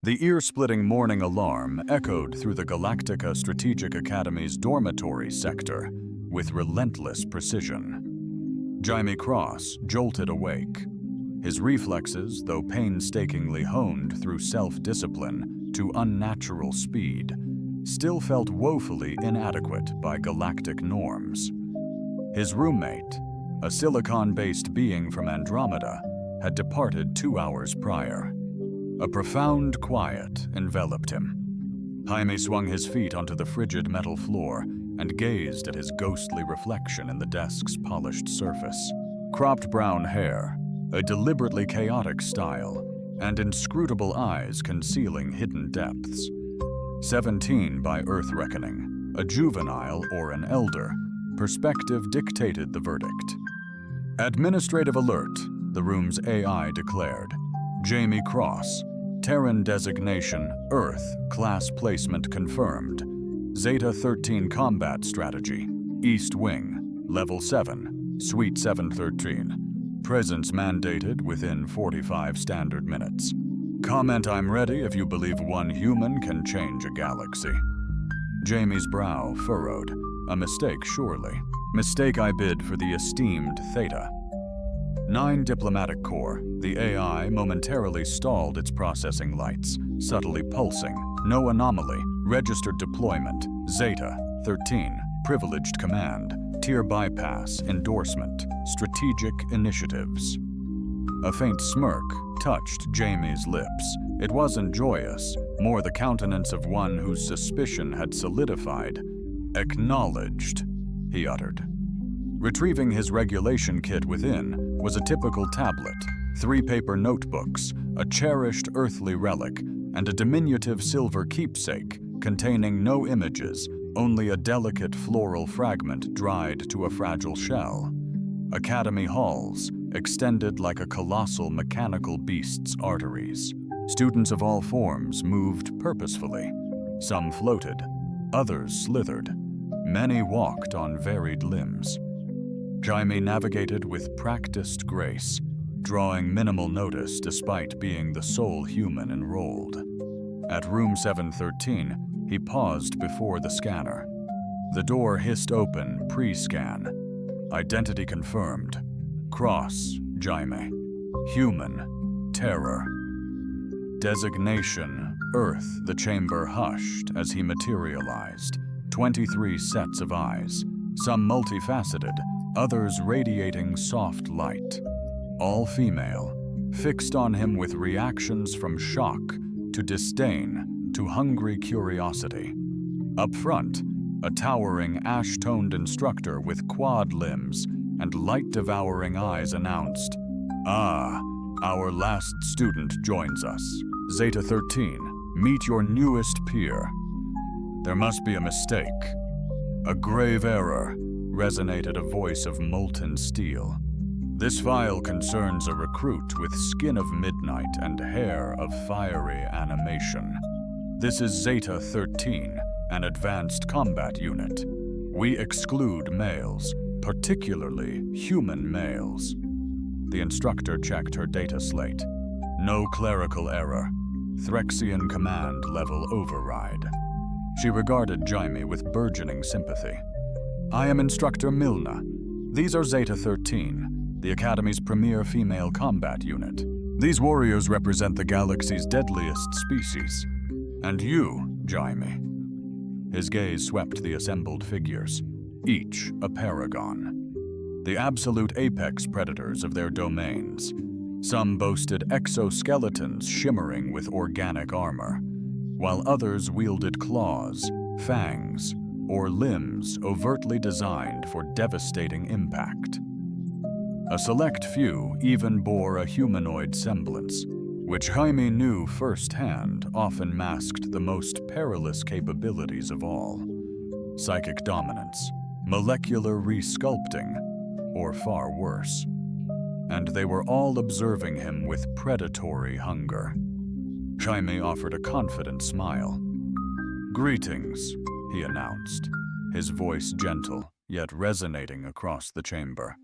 The ear-splitting morning alarm echoed through the Galactica Strategic Academy's dormitory sector with relentless precision. Jaime Cross jolted awake. His reflexes, though painstakingly honed through self-discipline to unnatural speed, still felt woefully inadequate by galactic norms. His roommate, a silicon-based being from Andromeda, had departed 2 hours prior. A profound quiet enveloped him. Jaime swung his feet onto the frigid metal floor and gazed at his ghostly reflection in the desk's polished surface. Cropped brown hair, a deliberately chaotic style, and inscrutable eyes concealing hidden depths. 17 by Earth reckoning, a juvenile or an elder, perspective dictated the verdict. Administrative alert, the room's AI declared. Jaime Cross, Terran designation Earth, class placement confirmed. Zeta 13 combat strategy, East Wing, Level 7, Suite 713. Presence mandated within 45 standard minutes. Comment I'm ready if you believe one human can change a galaxy. Jaime's brow furrowed. A mistake, surely. Mistake I bid for the esteemed Theta. 9 diplomatic corps, the AI momentarily stalled its processing lights, subtly pulsing. No anomaly. Registered deployment. Zeta 13. Privileged command. Tier bypass. Endorsement. Strategic initiatives. A faint smirk touched Jaime's lips. It wasn't joyous, more the countenance of one whose suspicion had solidified. Acknowledged, he uttered. Retrieving his regulation kit within was a typical tablet, 3 paper notebooks, a cherished earthly relic, and a diminutive silver keepsake containing no images, only a delicate floral fragment dried to a fragile shell. Academy halls extended like a colossal mechanical beast's arteries. Students of all forms moved purposefully. Some floated, others slithered. Many walked on varied limbs. Jaime navigated with practiced grace, drawing minimal notice despite being the sole human enrolled. At room 713, he paused before the scanner. The door hissed open pre-scan. Identity confirmed. Cross, Jaime. Human, terror. Designation, Earth. The chamber hushed as he materialized. 23 sets of eyes, some multifaceted, others radiating soft light. All female, fixed on him with reactions from shock to disdain to hungry curiosity. Up front, a towering ash-toned instructor with quad limbs and light-devouring eyes announced, "Ah, our last student joins us. Zeta 13, meet your newest peer." "There must be a mistake. A grave error," resonated a voice of molten steel. "This file concerns a recruit with skin of midnight and hair of fiery animation. This is Zeta 13, an advanced combat unit. We exclude males, particularly human males." The instructor checked her data slate. No clerical error. Threxian command level override. She regarded Jaime with burgeoning sympathy. "I am Instructor Milna. These are Zeta 13, the Academy's premier female combat unit. These warriors represent the galaxy's deadliest species. And you, Jaime." His gaze swept the assembled figures, each a paragon. The absolute apex predators of their domains. Some boasted exoskeletons shimmering with organic armor, while others wielded claws, fangs, or limbs overtly designed for devastating impact. A select few even bore a humanoid semblance, which Jaime knew firsthand often masked the most perilous capabilities of all: psychic dominance, molecular resculpting, or far worse. And they were all observing him with predatory hunger. Jaime offered a confident smile. "Greetings," he announced, his voice gentle, yet resonating across the chamber.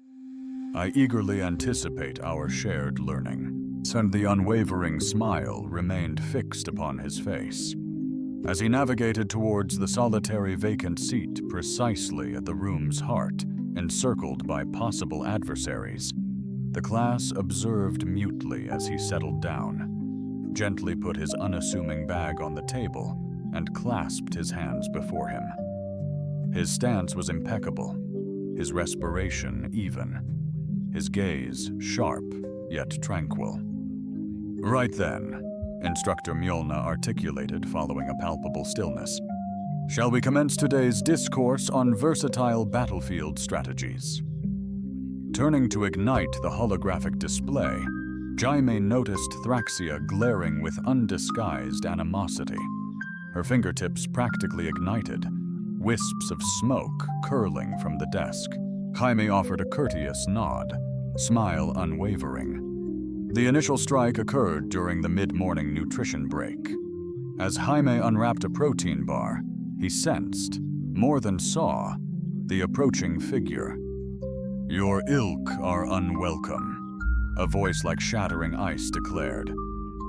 "I eagerly anticipate our shared learning. and the unwavering smile remained fixed upon his face. As he navigated towards the solitary vacant seat precisely at the room's heart, encircled by possible adversaries, the class observed mutely as he settled down, gently put his unassuming bag on the table, and clasped his hands before him. His stance was impeccable, his respiration even, his gaze sharp yet tranquil. "Right then," Instructor Mjolnir articulated following a palpable stillness. "Shall we commence today's discourse on versatile battlefield strategies?" Turning to ignite the holographic display, Jaime noticed Thraxia glaring with undisguised animosity. Her fingertips practically ignited, wisps of smoke curling from the desk. Jaime offered a courteous nod, smile unwavering. The initial strike occurred during the mid-morning nutrition break. As Jaime unwrapped a protein bar, he sensed, more than saw, the approaching figure. "Your ilk are unwelcome," a voice like shattering ice declared,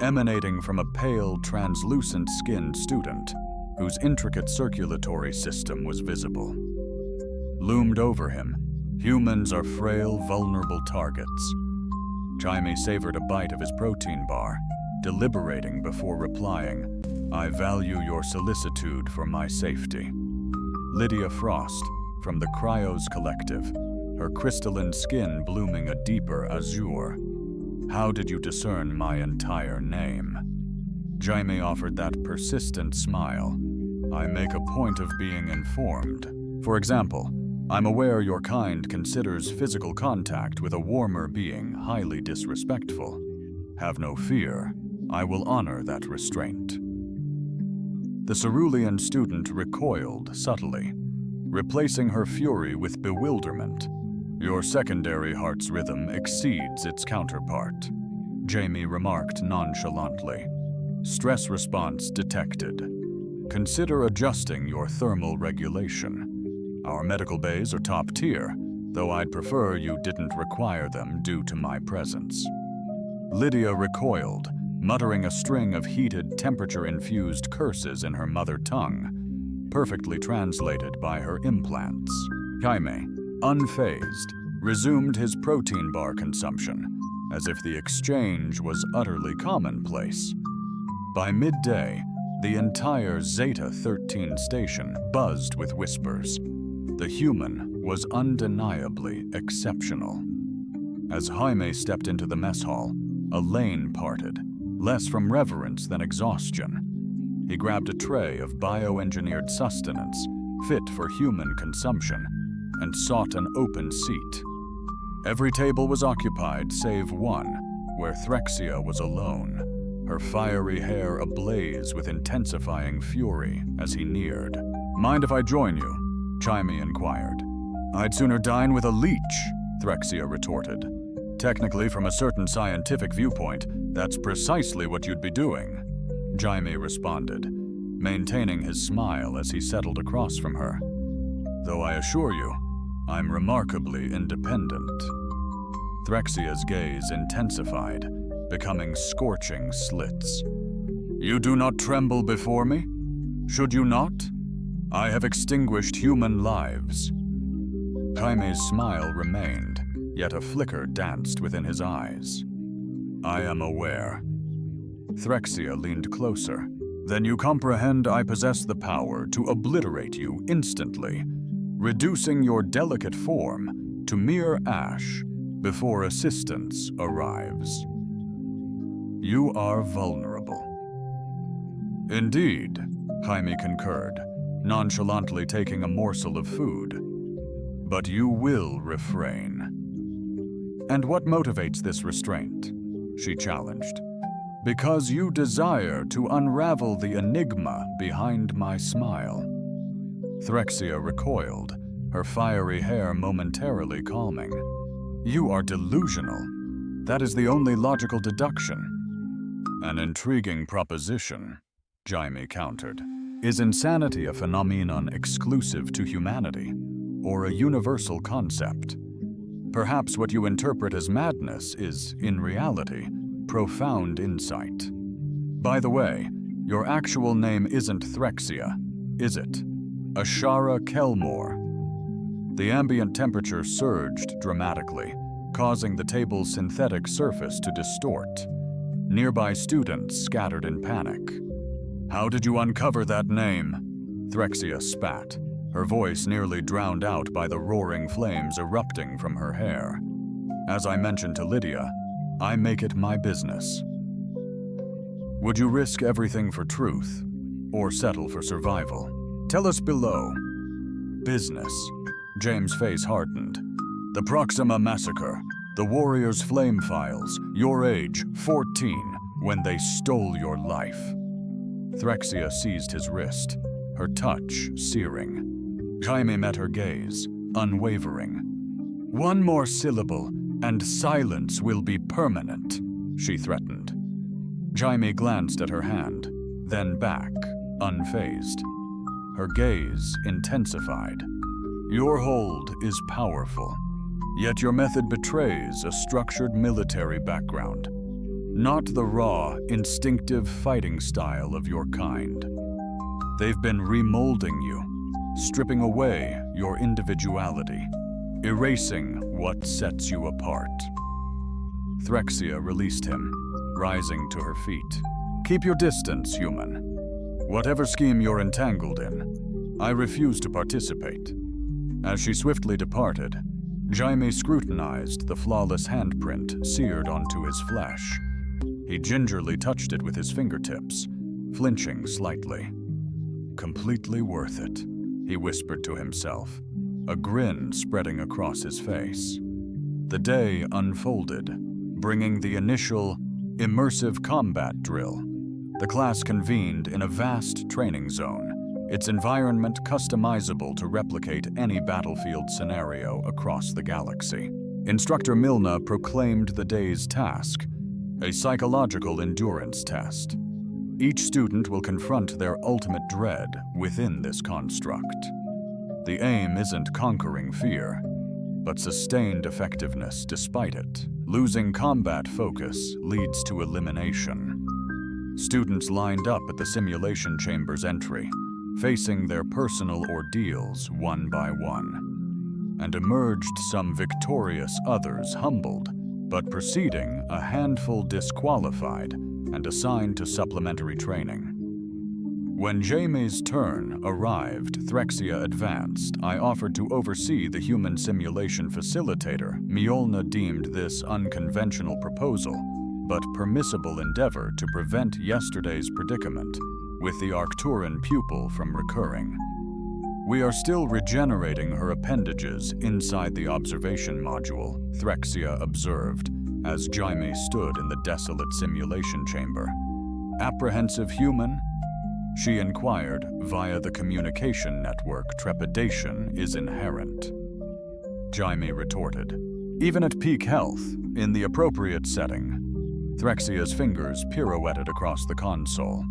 emanating from a pale, translucent-skinned student whose intricate circulatory system was visible. Loomed over him, "Humans are frail, vulnerable targets." Jaime savored a bite of his protein bar, deliberating before replying, "I value your solicitude for my safety." Lydia Frost, from the Cryos Collective, her crystalline skin blooming a deeper azure. "How did you discern my entire name?" Jaime offered that persistent smile. "I make a point of being informed. For example, I'm aware your kind considers physical contact with a warmer being highly disrespectful. Have no fear, I will honor that restraint." The cerulean student recoiled subtly, replacing her fury with bewilderment. "Your secondary heart's rhythm exceeds its counterpart," Jaime remarked nonchalantly. "Stress response detected. Consider adjusting your thermal regulation. Our medical bays are top tier, though I'd prefer you didn't require them due to my presence." Lydia recoiled, muttering a string of heated, temperature-infused curses in her mother tongue, perfectly translated by her implants. Jaime, unfazed, resumed his protein bar consumption, as if the exchange was utterly commonplace. By midday, the entire Zeta 13 station buzzed with whispers. The human was undeniably exceptional. As Jaime stepped into the mess hall, a lane parted, less from reverence than exhaustion. He grabbed a tray of bioengineered sustenance, fit for human consumption, and sought an open seat. Every table was occupied save one, where Thraxia was alone, her fiery hair ablaze with intensifying fury as he neared. "Mind if I join you?" Jaime inquired. "I'd sooner dine with a leech," Thraxia retorted. "Technically, from a certain scientific viewpoint, that's precisely what you'd be doing," Jaime responded, maintaining his smile as he settled across from her. "Though I assure you, I'm remarkably independent." Thraxia's gaze intensified, becoming scorching slits. "You do not tremble before me? Should you not? I have extinguished human lives." Jaime's smile remained, yet a flicker danced within his eyes. "I am aware." Thraxia leaned closer. "Then you comprehend I possess the power to obliterate you instantly, reducing your delicate form to mere ash before assistance arrives." "You are vulnerable." "Indeed," Jaime concurred, nonchalantly taking a morsel of food. "But you will refrain." "And what motivates this restraint?" she challenged. "Because you desire to unravel the enigma behind my smile." Thraxia recoiled, her fiery hair momentarily calming. "You are delusional. That is the only logical deduction." "An intriguing proposition," Jaime countered. "Is insanity a phenomenon exclusive to humanity, or a universal concept? Perhaps what you interpret as madness is, in reality, profound insight. By the way, your actual name isn't Threxia, is it? Ashara Kelmore. The ambient temperature surged dramatically, causing the table's synthetic surface to distort. Nearby students scattered in panic. "How did you uncover that name?" Threxia spat, her voice nearly drowned out by the roaring flames erupting from her hair. "As I mentioned to Lydia, I make it my business." "Would you risk everything for truth, or settle for survival? Tell us below." "Business." James' face hardened. "The Proxima Massacre, the Warriors' Flame Files, your age, 14, when they stole your life." Threxia seized his wrist, her touch searing. Jaime met her gaze, unwavering. "One more syllable, and silence will be permanent," she threatened. Jaime glanced at her hand, then back, unfazed. Her gaze intensified. "Your hold is powerful, yet your method betrays a structured military background, not the raw, instinctive fighting style of your kind. They've been remolding you, stripping away your individuality, erasing what sets you apart." Threxia released him, rising to her feet. "Keep your distance, human. Whatever scheme you're entangled in, I refuse to participate." As she swiftly departed, Jaime scrutinized the flawless handprint seared onto his flesh. He gingerly touched it with his fingertips, flinching slightly. "Completely worth it," he whispered to himself, a grin spreading across his face. The day unfolded, bringing the initial immersive combat drill. The class convened in a vast training zone, its environment customizable to replicate any battlefield scenario across the galaxy. Instructor Milna proclaimed the day's task, a psychological endurance test. Each student will confront their ultimate dread within this construct. The aim isn't conquering fear, but sustained effectiveness despite it. Losing combat focus leads to elimination. Students lined up at the simulation chamber's entry, facing their personal ordeals one by one, and emerged some victorious, others humbled, but proceeding a handful disqualified and assigned to supplementary training. When Jaime's turn arrived, Threxia advanced. I offered to oversee the human simulation facilitator. Mjolnir deemed this unconventional proposal, but permissible endeavor to prevent yesterday's predicament with the Arcturan pupil from recurring. "We are still regenerating her appendages inside the observation module," Threxia observed as Jaime stood in the desolate simulation chamber. "Apprehensive human?" she inquired via the communication network. "Trepidation is inherent." Jaime retorted, "Even at peak health, in the appropriate setting." Threxia's fingers pirouetted across the console.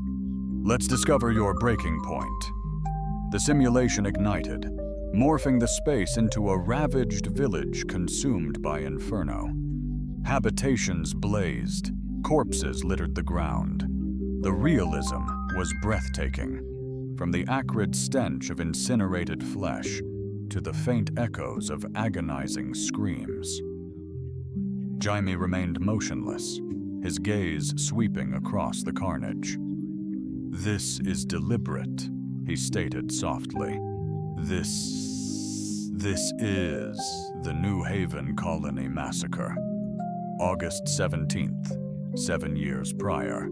"Let's discover your breaking point." The simulation ignited, morphing the space into a ravaged village consumed by inferno. Habitations blazed, corpses littered the ground. The realism was breathtaking, from the acrid stench of incinerated flesh to the faint echoes of agonizing screams. Jaime remained motionless, his gaze sweeping across the carnage. "This is deliberate," he stated softly. This is the New Haven Colony Massacre. August 17th, 7 years prior.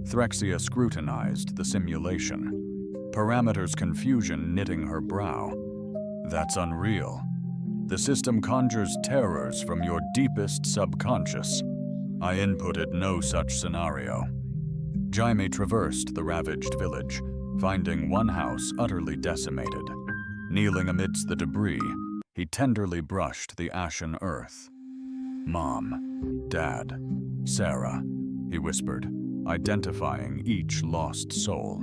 Threxia scrutinized the simulation, parameters confusion knitting her brow. "That's unreal. The system conjures terrors from your deepest subconscious. I inputted no such scenario." Jaime traversed the ravaged village, finding one house utterly decimated. Kneeling amidst the debris, he tenderly brushed the ashen earth. "Mom, Dad, Sarah," he whispered, identifying each lost soul.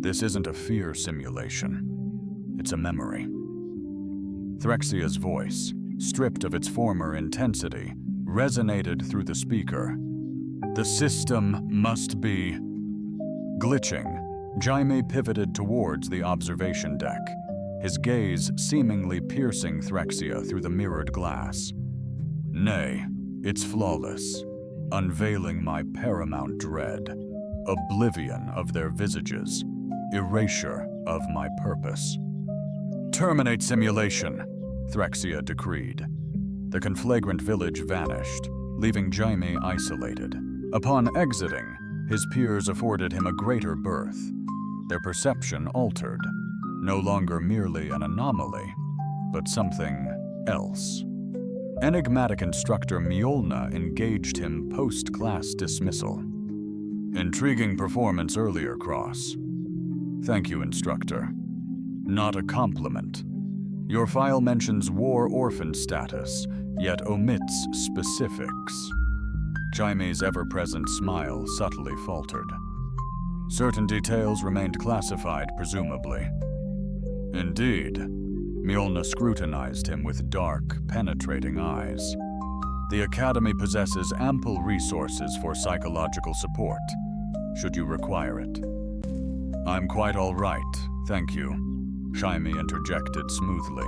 "This isn't a fear simulation. It's a memory." Threxia's voice, stripped of its former intensity, resonated through the speaker, The system must be... Glitching, Jaime pivoted towards the observation deck, his gaze seemingly piercing Threxia through the mirrored glass. Nay, it's flawless, unveiling my paramount dread, oblivion of their visages, erasure of my purpose. Terminate simulation, Threxia decreed. The conflagrant village vanished, leaving Jaime isolated. Upon exiting, his peers afforded him a greater berth, their perception altered, no longer merely an anomaly, but something else. Enigmatic instructor Mjolna engaged him post-class dismissal. Intriguing performance earlier, Cross. Thank you, instructor. Not a compliment. Your file mentions war orphan status, yet omits specifics. Jaime's ever-present smile subtly faltered. Certain details remained classified, presumably. Indeed. Mjolna scrutinized him with dark, penetrating eyes. The Academy possesses ample resources for psychological support, should you require it. I'm quite all right, thank you, Jaime interjected smoothly.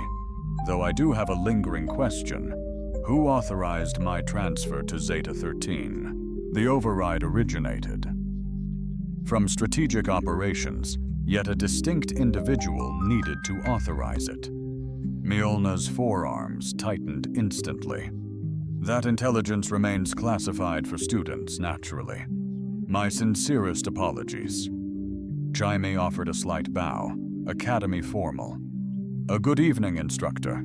Though I do have a lingering question. Who authorized my transfer to Zeta 13? The override originated from strategic operations, yet a distinct individual needed to authorize it. Mjolna's forearms tightened instantly. That intelligence remains classified for students, naturally. My sincerest apologies. Jaime offered a slight bow, Academy formal. A good evening, instructor.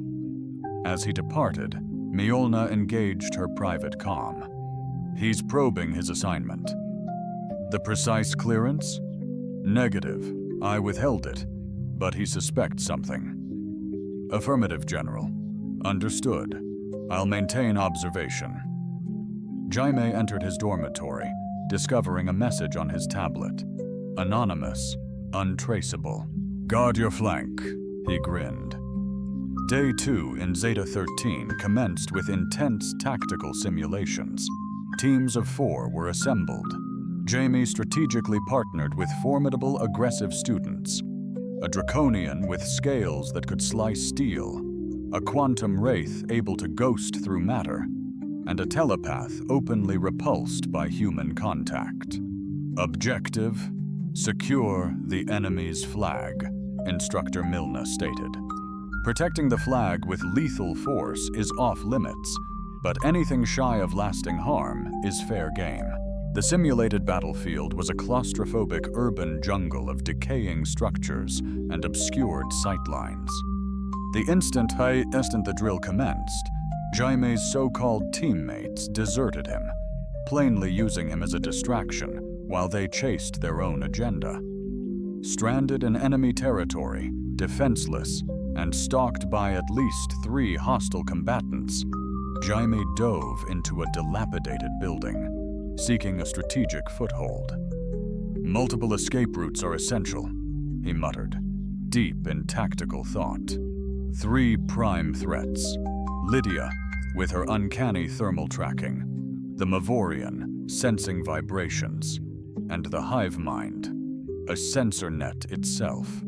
As he departed, Mjolna engaged her private comm. He's probing his assignment. The precise clearance? Negative. I withheld it, but he suspects something. Affirmative, General. Understood. I'll maintain observation. Jaime entered his dormitory, discovering a message on his tablet. Anonymous, untraceable. Guard your flank, he grinned. Day 2 in Zeta 13 commenced with intense tactical simulations. Teams of 4 were assembled. Jaime strategically partnered with formidable aggressive students. A draconian with scales that could slice steel, a quantum wraith able to ghost through matter, and a telepath openly repulsed by human contact. Objective: secure the enemy's flag, Instructor Milna stated. Protecting the flag with lethal force is off limits, but anything shy of lasting harm is fair game. The simulated battlefield was a claustrophobic urban jungle of decaying structures and obscured sightlines. The instant the drill commenced, Jaime's so-called teammates deserted him, plainly using him as a distraction while they chased their own agenda. Stranded in enemy territory, defenseless, and stalked by at least 3 hostile combatants, Jaime dove into a dilapidated building, seeking a strategic foothold. Multiple escape routes are essential, he muttered, deep in tactical thought. 3 prime threats: Lydia, with her uncanny thermal tracking, the Mavorian, sensing vibrations, and the hive mind, a sensor net itself.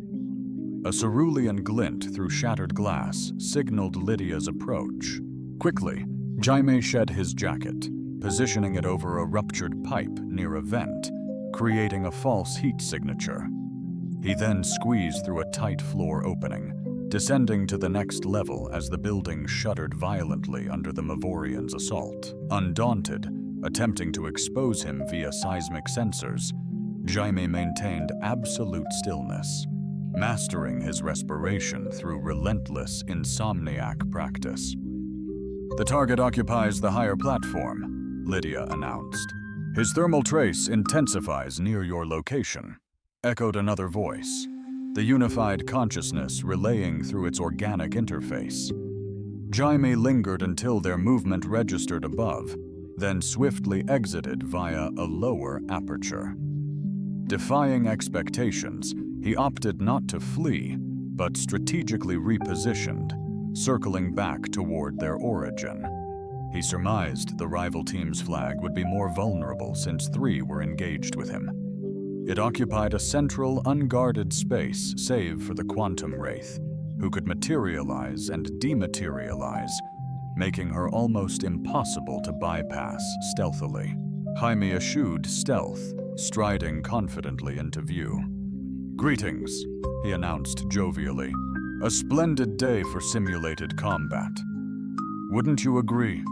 A cerulean glint through shattered glass signaled Lydia's approach. Quickly, Jaime shed his jacket, positioning it over a ruptured pipe near a vent, creating a false heat signature. He then squeezed through a tight floor opening, descending to the next level as the building shuddered violently under the Mavorian's assault. Undaunted, attempting to expose him via seismic sensors, Jaime maintained absolute stillness, mastering his respiration through relentless insomniac practice. The target occupies the higher platform, Lydia announced. His thermal trace intensifies near your location, echoed another voice, the unified consciousness relaying through its organic interface. Jaime lingered until their movement registered above, then swiftly exited via a lower aperture. Defying expectations, he opted not to flee, but strategically repositioned, circling back toward their origin. He surmised the rival team's flag would be more vulnerable since 3 were engaged with him. It occupied a central, unguarded space save for the Quantum Wraith, who could materialize and dematerialize, making her almost impossible to bypass stealthily. Jaime eschewed stealth, striding confidently into view. "Greetings," he announced jovially. "A splendid day for simulated combat. Wouldn't you agree?"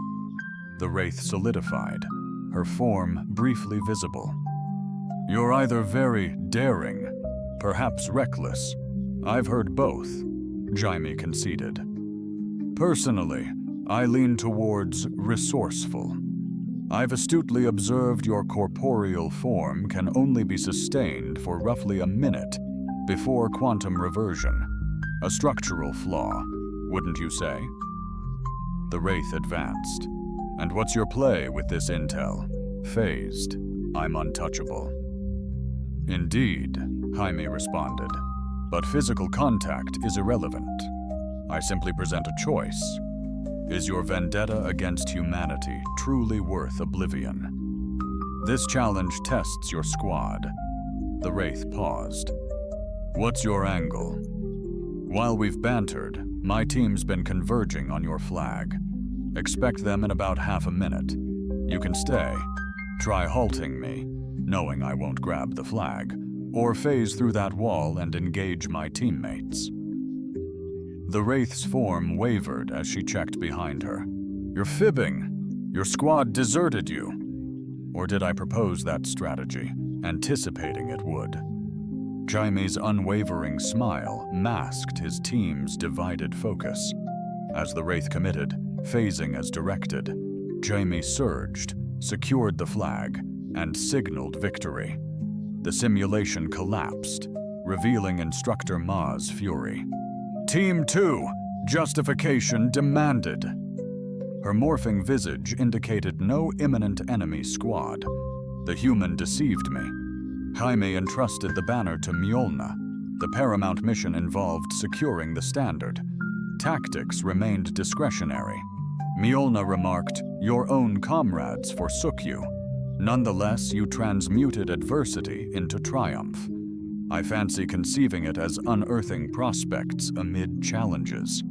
The Wraith solidified, her form briefly visible. "You're either very daring, perhaps reckless. I've heard both," Jaime conceded. "Personally, I lean towards resourceful. I've astutely observed your corporeal form can only be sustained for roughly a minute before quantum reversion. A structural flaw, wouldn't you say?" The Wraith advanced. "And what's your play with this intel?" "Phased. I'm untouchable." "Indeed," Jaime responded. "But physical contact is irrelevant. I simply present a choice. Is your vendetta against humanity truly worth oblivion? This challenge tests your squad." The Wraith paused. "What's your angle?" "While we've bantered, my team's been converging on your flag. Expect them in about half a minute. You can stay. Try halting me, knowing I won't grab the flag, or phase through that wall and engage my teammates." The Wraith's form wavered as she checked behind her. "You're fibbing. Your squad deserted you. Or did I propose that strategy, anticipating it would?" Jaime's unwavering smile masked his team's divided focus. As the Wraith committed, phasing as directed, Jaime surged, secured the flag, and signaled victory. The simulation collapsed, revealing Instructor Ma's fury. "Team 2, justification demanded." Her morphing visage indicated no imminent enemy squad. The human deceived me. Jaime entrusted the banner to Mjolna. The paramount mission involved securing the standard. Tactics remained discretionary. Mjolna remarked, "Your own comrades forsook you. Nonetheless, you transmuted adversity into triumph. I fancy conceiving it as unearthing prospects amid challenges."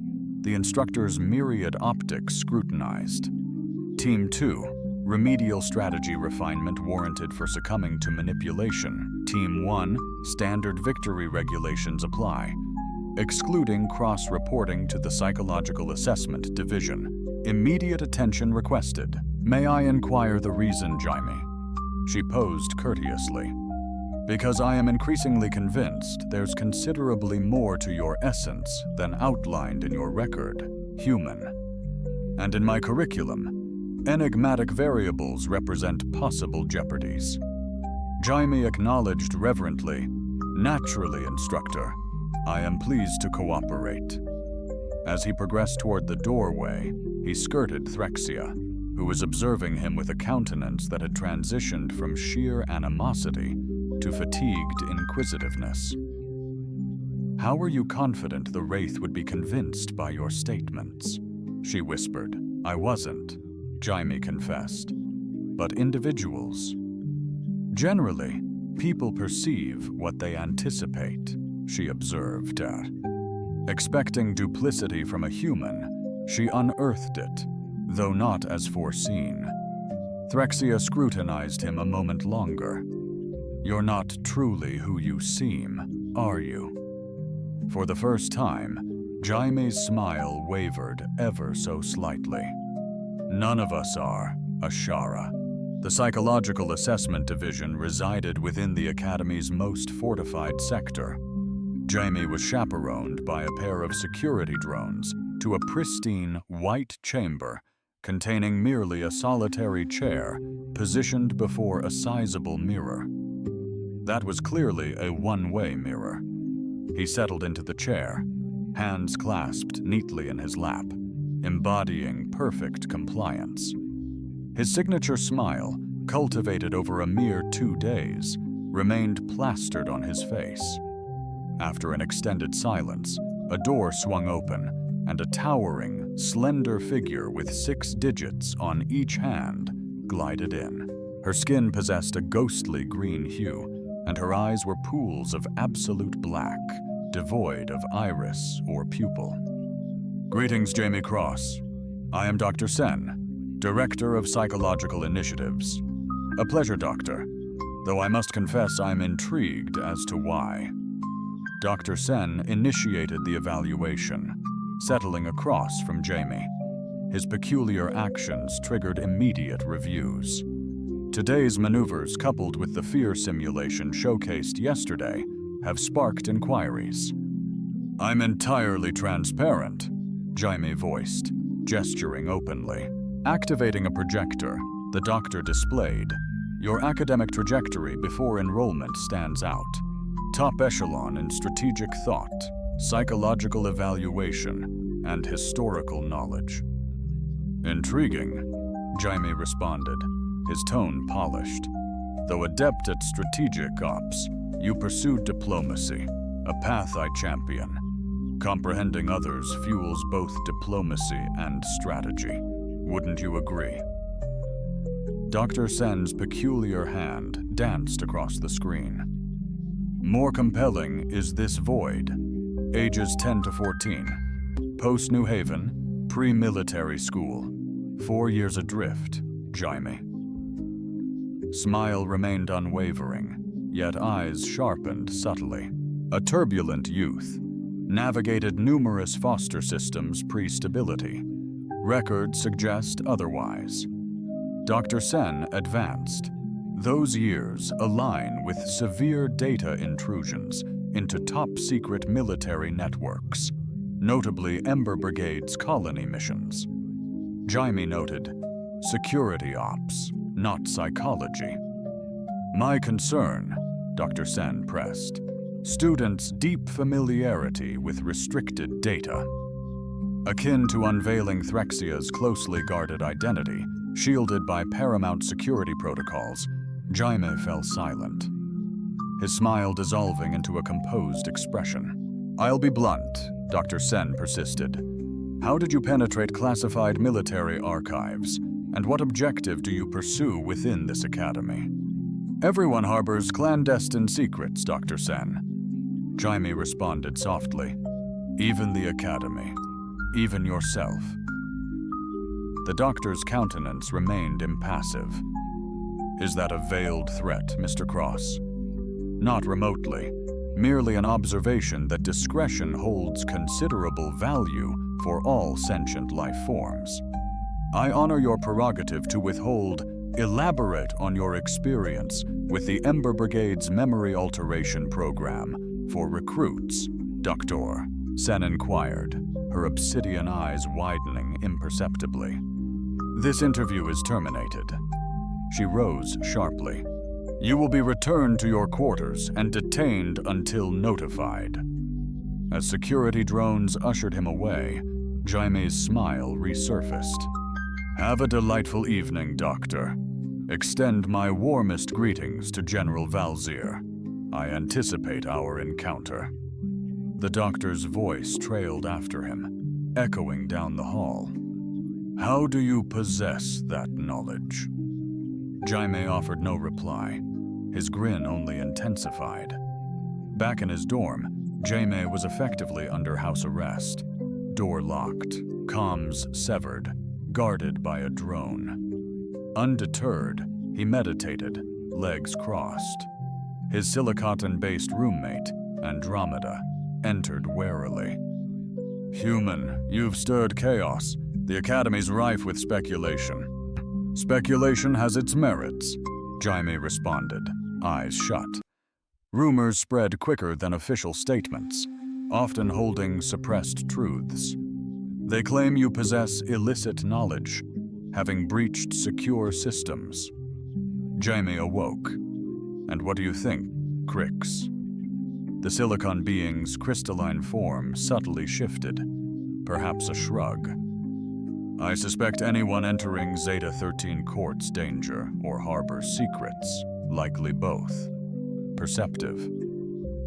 The instructor's myriad optics scrutinized. Team 2, remedial strategy refinement warranted for succumbing to manipulation. Team 1, standard victory regulations apply, excluding cross-reporting to the Psychological Assessment Division. Immediate attention requested. "May I inquire the reason, Jaime?" She posed courteously. "Because I am increasingly convinced there's considerably more to your essence than outlined in your record, human. And in my curriculum, enigmatic variables represent possible jeopardies." Jaime acknowledged reverently, "Naturally, instructor. I am pleased to cooperate." As he progressed toward the doorway, he skirted Threxia, who was observing him with a countenance that had transitioned from sheer animosity to fatigued inquisitiveness. "How are you confident the Wraith would be convinced by your statements?" she whispered. "I wasn't," Jaime confessed. "But individuals? Generally, people perceive what they anticipate," she observed. Expecting duplicity from a human, she unearthed it, though not as foreseen. Threxia scrutinized him a moment longer. "You're not truly who you seem, are you?" For the first time, Jaime's smile wavered ever so slightly. "None of us are, Ashara." The Psychological Assessment Division resided within the Academy's most fortified sector. Jaime was chaperoned by a pair of security drones to a pristine, white chamber containing merely a solitary chair positioned before a sizable mirror. That was clearly a one-way mirror. He settled into the chair, hands clasped neatly in his lap, embodying perfect compliance. His signature smile, cultivated over a mere 2 days, remained plastered on his face. After an extended silence, a door swung open, and a towering, slender figure with 6 digits on each hand glided in. Her skin possessed a ghostly green hue, and her eyes were pools of absolute black, devoid of iris or pupil. "Greetings, Jaime Cross. I am Dr. Sen, Director of Psychological Initiatives. A pleasure, Doctor, though I must confess I'm intrigued as to why." Dr. Sen initiated the evaluation, settling across from Jaime. His peculiar actions triggered immediate reviews. Today's maneuvers, coupled with the fear simulation showcased yesterday, have sparked inquiries. "I'm entirely transparent," Jaime voiced, gesturing openly. Activating a projector, the doctor displayed, "Your academic trajectory before enrollment stands out. Top echelon in strategic thought, psychological evaluation, and historical knowledge." "Intriguing," Jaime responded, his tone polished. "Though adept at strategic ops, you pursued diplomacy, a path I champion. Comprehending others fuels both diplomacy and strategy. Wouldn't you agree?" Dr. Sen's peculiar hand danced across the screen. "More compelling is this void. Ages 10 to 14. Post-New Haven, pre-military school. 4 years adrift, Jaime." Smile remained unwavering, yet eyes sharpened subtly. A turbulent youth. Navigated numerous foster systems pre-stability. Records suggest otherwise. Dr. Sen advanced. Those years align with severe data intrusions into top-secret military networks, notably Ember Brigade's colony missions. Jaime noted, "Security ops, not psychology." "My concern," Dr. Sen pressed, "students' deep familiarity with restricted data. Akin to unveiling Threxia's closely guarded identity, shielded by paramount security protocols, Jaime fell silent, his smile dissolving into a composed expression. "I'll be blunt," Dr. Sen persisted. "How did you penetrate classified military archives, and what objective do you pursue within this academy?" "Everyone harbors clandestine secrets, Dr. Sen," Jaime responded softly. "Even the academy, even yourself." The doctor's countenance remained impassive. "Is that a veiled threat, Mr. Cross?" "Not remotely. Merely an observation that discretion holds considerable value for all sentient life forms. I honor your prerogative to withhold. Elaborate on your experience with the Ember Brigade's memory alteration program for recruits, Doctor," Sen inquired, her obsidian eyes widening imperceptibly. "This interview is terminated." She rose sharply. "You will be returned to your quarters and detained until notified." As security drones ushered him away, Jaime's smile resurfaced. "Have a delightful evening, Doctor. Extend my warmest greetings to General Valzir. I anticipate our encounter." The doctor's voice trailed after him, echoing down the hall. "How do you possess that knowledge?" Jaime offered no reply. His grin only intensified. Back in his dorm, Jaime was effectively under house arrest. Door locked, comms severed, guarded by a drone. Undeterred, he meditated, legs crossed. His silicotin-based roommate, Andromeda, entered warily. "Human, you've stirred chaos. The Academy's rife with speculation." "Speculation has its merits," Jaime responded, eyes shut. Rumors spread quicker than official statements, often holding suppressed truths. They claim you possess illicit knowledge, having breached secure systems. Jaime awoke. "And what do you think, Crix?" The silicon being's crystalline form subtly shifted, perhaps a shrug. "I suspect anyone entering Zeta 13 courts danger or harbors secrets, likely both. Perceptive.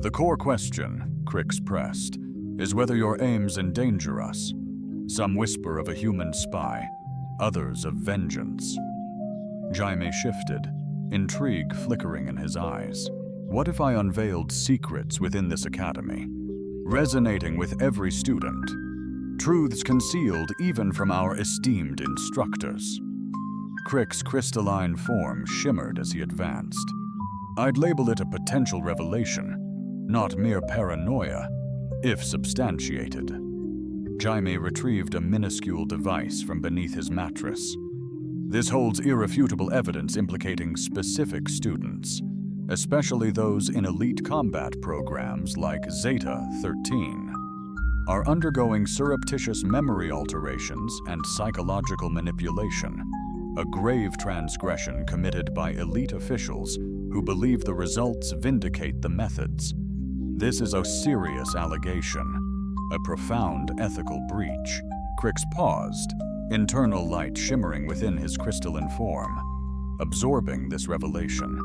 The core question," Crix pressed, "is whether your aims endanger us, Some whisper of a human spy, others of vengeance. Jaime shifted, intrigue flickering in his eyes. What if I unveiled secrets within this academy, resonating with every student? Truths concealed even from our esteemed instructors. Crick's crystalline form shimmered as he advanced. I'd label it a potential revelation, not mere paranoia, if substantiated. Jaime retrieved a minuscule device from beneath his mattress. This holds irrefutable evidence implicating specific students, especially those in elite combat programs like Zeta 13. Are undergoing surreptitious memory alterations and psychological manipulation, a grave transgression committed by elite officials who believe the results vindicate the methods. This is a serious allegation, a profound ethical breach. Crix paused, internal light shimmering within his crystalline form, absorbing this revelation.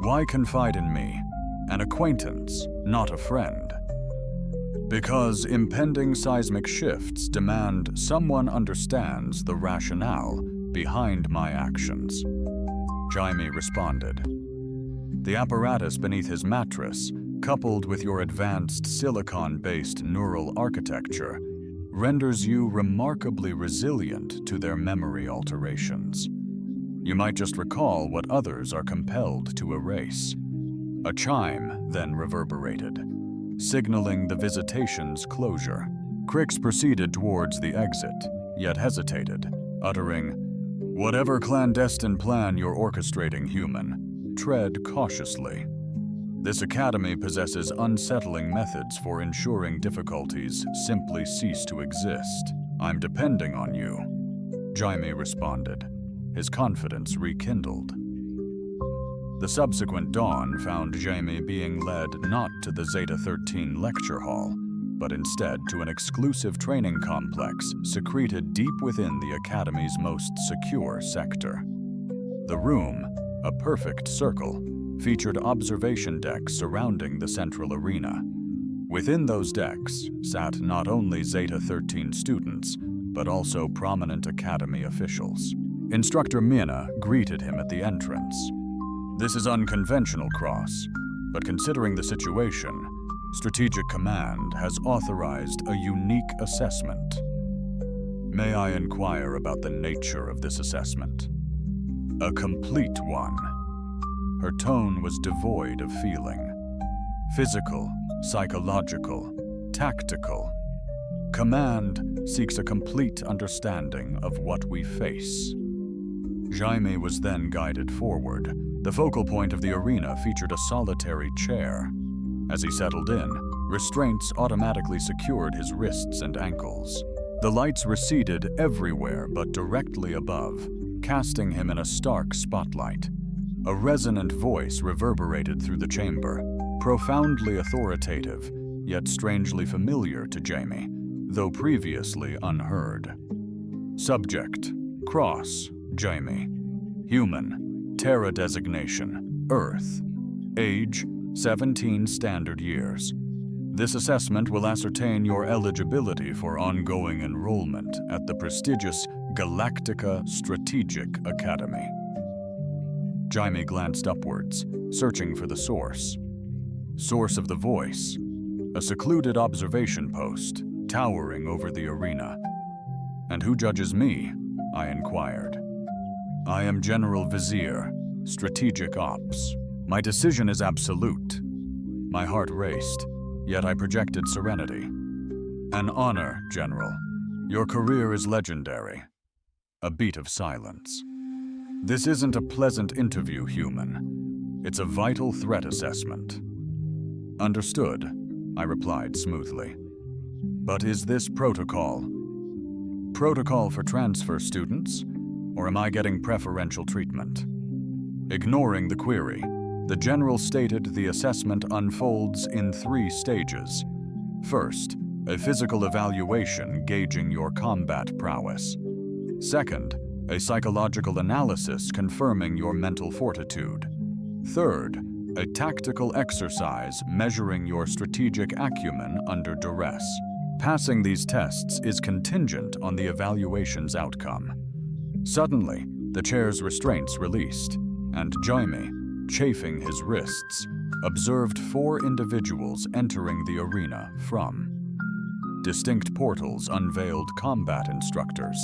Why confide in me, an acquaintance, not a friend? Because impending seismic shifts demand someone understands the rationale behind my actions. Jaime responded. The apparatus beneath his mattress, coupled with your advanced silicon-based neural architecture, renders you remarkably resilient to their memory alterations. You might just recall what others are compelled to erase. A chime then reverberated, signaling the visitation's closure. Crix proceeded towards the exit, yet hesitated, uttering, "Whatever clandestine plan you're orchestrating, human, tread cautiously. This academy possesses unsettling methods for ensuring difficulties simply cease to exist. I'm depending on you." Jaime responded, his confidence rekindled. The subsequent dawn found Jaime being led not to the Zeta 13 lecture hall, but instead to an exclusive training complex secreted deep within the Academy's most secure sector. The room, a perfect circle, featured observation decks surrounding the central arena. Within those decks sat not only Zeta 13 students, but also prominent Academy officials. Instructor Mina greeted him at the entrance. "This is unconventional, Cross, but considering the situation, Strategic Command has authorized a unique assessment. May I inquire about the nature of this assessment?" "A complete one." Her tone was devoid of feeling. Physical, psychological, tactical. Command seeks a complete understanding of what we face. Jaime was then guided forward. The focal point of the arena featured a solitary chair. As he settled in, restraints automatically secured his wrists and ankles. The lights receded everywhere but directly above, casting him in a stark spotlight. A resonant voice reverberated through the chamber, profoundly authoritative, yet strangely familiar to Jaime, though previously unheard. Subject: Cross, Jaime. Human, Terra designation, Earth. Age, 17 standard years. This assessment will ascertain your eligibility for ongoing enrollment at the prestigious Galactica Strategic Academy. Jaime glanced upwards, searching for the source. Source of the voice, a secluded observation post, towering over the arena. "And who judges me?" I inquired. "I am General Vizier, Strategic Ops. My decision is absolute." My heart raced, yet I projected serenity. "An honor, General. Your career is legendary." A beat of silence. "This isn't a pleasant interview, human. It's a vital threat assessment." "Understood," I replied smoothly. "But is this protocol? Protocol for transfer students? Or am I getting preferential treatment?" Ignoring the query, the General stated the assessment unfolds in 3 stages. First, a physical evaluation gauging your combat prowess. Second, a psychological analysis confirming your mental fortitude. Third, a tactical exercise measuring your strategic acumen under duress. Passing these tests is contingent on the evaluation's outcome. Suddenly, the chair's restraints released, and Jaime, chafing his wrists, observed 4 individuals entering the arena from distinct portals unveiled combat instructors,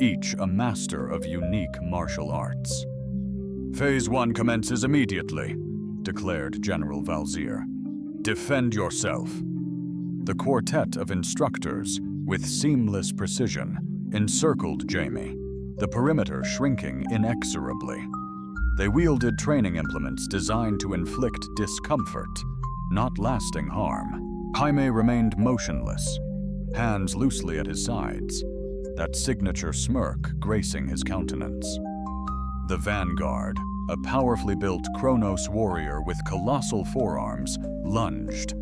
each a master of unique martial arts. "Phase 1 commences immediately," declared General Valzier. "Defend yourself." The quartet of instructors, with seamless precision, encircled Jaime, the perimeter shrinking inexorably. They wielded training implements designed to inflict discomfort, not lasting harm. Jaime remained motionless, hands loosely at his sides, that signature smirk gracing his countenance. The Vanguard, a powerfully built Chronos warrior with colossal forearms, lunged,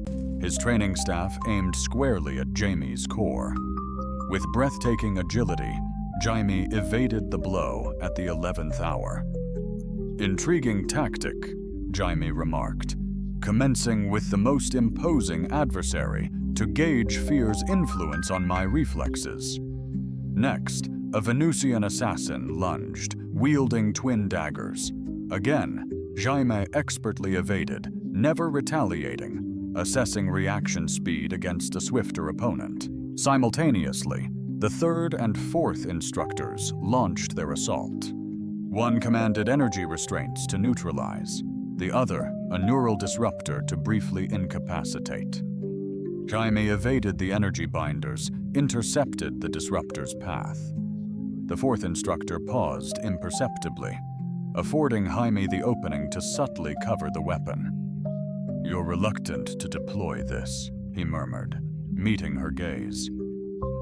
his training staff aimed squarely at Jaime's core. With breathtaking agility, Jaime evaded the blow at the 11th hour. "Intriguing tactic," Jaime remarked, commencing with the most imposing adversary to gauge fear's influence on my reflexes. Next, a Venusian assassin lunged, wielding twin daggers. Again, Jaime expertly evaded, never retaliating, assessing reaction speed against a swifter opponent. Simultaneously, the 3rd and 4th instructors launched their assault. One commanded energy restraints to neutralize, the other a neural disruptor to briefly incapacitate. Jaime evaded the energy binders, intercepted the disruptor's path. The 4th instructor paused imperceptibly, affording Jaime the opening to subtly cover the weapon. "You're reluctant to deploy this," he murmured, meeting her gaze.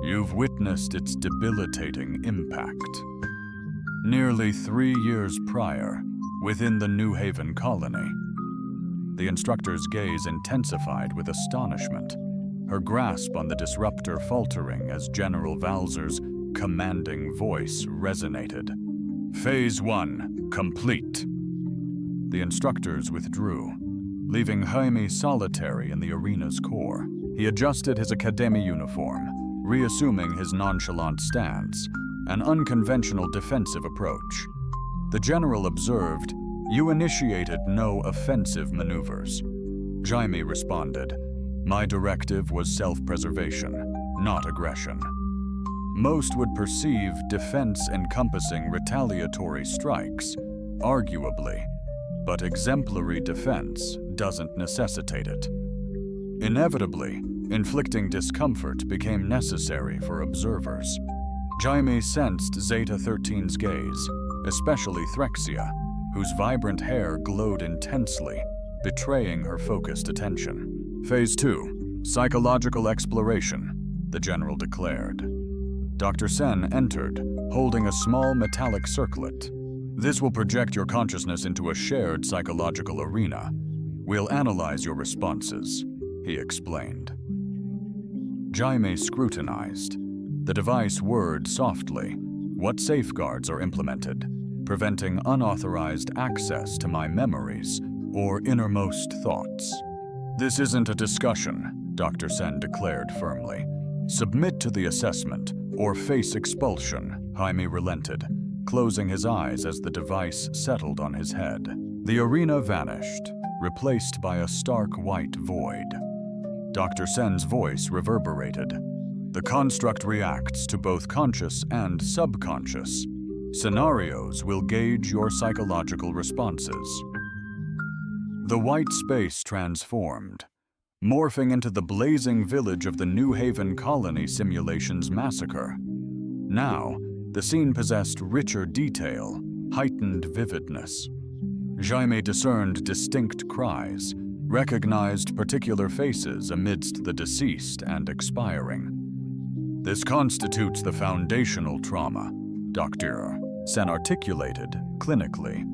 "You've witnessed its debilitating impact." Nearly 3 years prior, within the New Haven colony. The instructor's gaze intensified with astonishment, her grasp on the disruptor faltering as General Valzier's commanding voice resonated. "Phase 1, complete." The instructors withdrew, leaving Jaime solitary in the arena's core. He adjusted his academy uniform, reassuming his nonchalant stance, an unconventional defensive approach. The general observed, "You initiated no offensive maneuvers." Jaime responded, "My directive was self-preservation, not aggression." Most would perceive defense encompassing retaliatory strikes, arguably, but exemplary defense doesn't necessitate it. Inevitably, inflicting discomfort became necessary for observers. Jaime sensed Zeta 13's gaze, especially Threxia, whose vibrant hair glowed intensely, betraying her focused attention. "Phase 2, psychological exploration," the general declared. Dr. Sen entered, holding a small metallic circlet. "This will project your consciousness into a shared psychological arena. We'll analyze your responses," he explained. Jaime scrutinized. The device whirred softly. What safeguards are implemented, preventing unauthorized access to my memories or innermost thoughts? "This isn't a discussion," Dr. Sen declared firmly. "Submit to the assessment or face expulsion," Jaime relented, closing his eyes as the device settled on his head. The arena vanished, replaced by a stark white void. Dr. Sen's voice reverberated. "The construct reacts to both conscious and subconscious. Scenarios will gauge your psychological responses." The white space transformed, morphing into the blazing village of the New Haven colony simulation's massacre. Now, the scene possessed richer detail, heightened vividness. Jaime discerned distinct cries, recognized particular faces amidst the deceased and expiring. "This constitutes the foundational trauma," Dr. Sen articulated, clinically,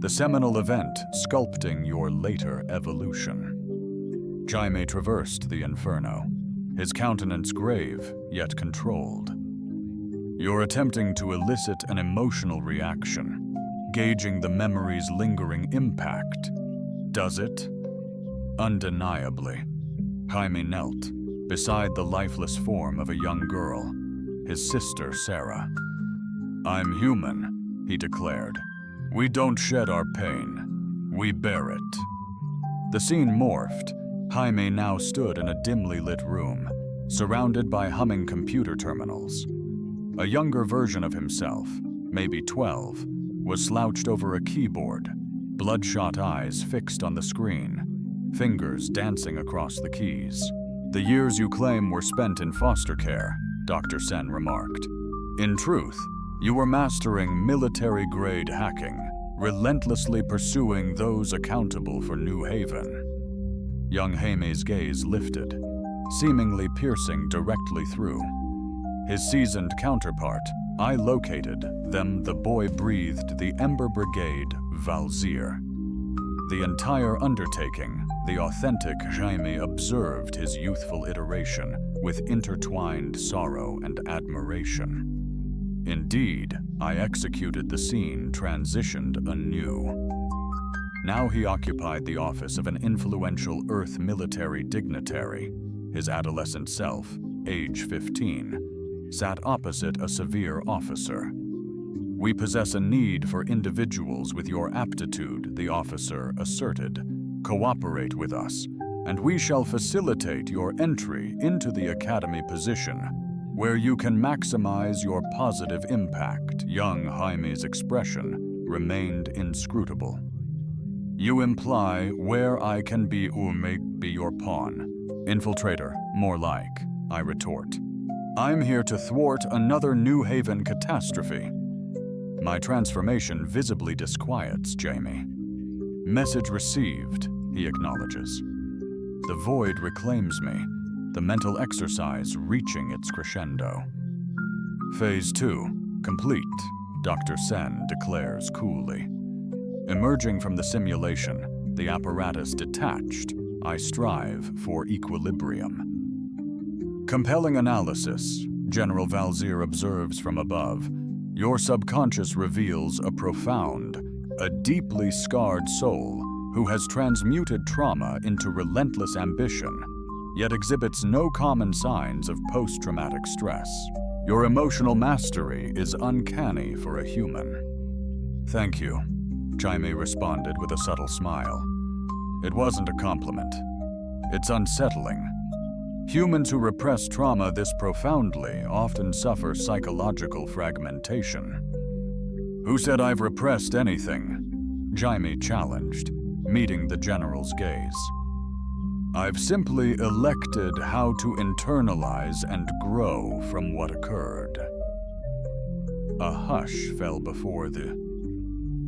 "the seminal event sculpting your later evolution." Jaime traversed the inferno, his countenance grave yet controlled. "You're attempting to elicit an emotional reaction, gauging the memory's lingering impact. Does it?" "Undeniably." Jaime knelt, beside the lifeless form of a young girl, his sister Sarah. "I'm human," he declared. "We don't shed our pain. We bear it." The scene morphed. Jaime now stood in a dimly lit room, surrounded by humming computer terminals. A younger version of himself, maybe 12, was slouched over a keyboard, bloodshot eyes fixed on the screen, fingers dancing across the keys. "The years you claim were spent in foster care," Dr. Sen remarked. "In truth, you were mastering military-grade hacking, relentlessly pursuing those accountable for New Haven." Young Jaime's gaze lifted, seemingly piercing directly through. His seasoned counterpart, "I located them," the boy breathed the Ember Brigade, Valzir. The entire undertaking, the authentic Jaime observed his youthful iteration with intertwined sorrow and admiration. "Indeed, I executed the scene, transitioned anew." Now he occupied the office of an influential Earth military dignitary. His adolescent self, age 15, sat opposite a severe officer. "We possess a need for individuals with your aptitude," the officer asserted. "Cooperate with us, and we shall facilitate your entry into the academy position, where you can maximize your positive impact." Young Jaime's expression remained inscrutable. "You imply where I can be or may be your pawn." "Infiltrator, more like," I retort. "I'm here to thwart another New Haven catastrophe." My transformation visibly disquiets Jaime. "Message received," he acknowledges. The void reclaims me, the mental exercise reaching its crescendo. "Phase 2, complete," Dr. Sen declares coolly. Emerging from the simulation, the apparatus detached, I strive for equilibrium. "Compelling analysis," General Valzir observes from above. "Your subconscious reveals a profound, a deeply scarred soul who has transmuted trauma into relentless ambition, yet exhibits no common signs of post-traumatic stress. Your emotional mastery is uncanny for a human." "Thank you," Jaime responded with a subtle smile. "It wasn't a compliment. It's unsettling. Humans who repress trauma this profoundly often suffer psychological fragmentation." "Who said I've repressed anything?" Jaime challenged, meeting the general's gaze. "I've simply elected how to internalize and grow from what occurred." A hush fell before the...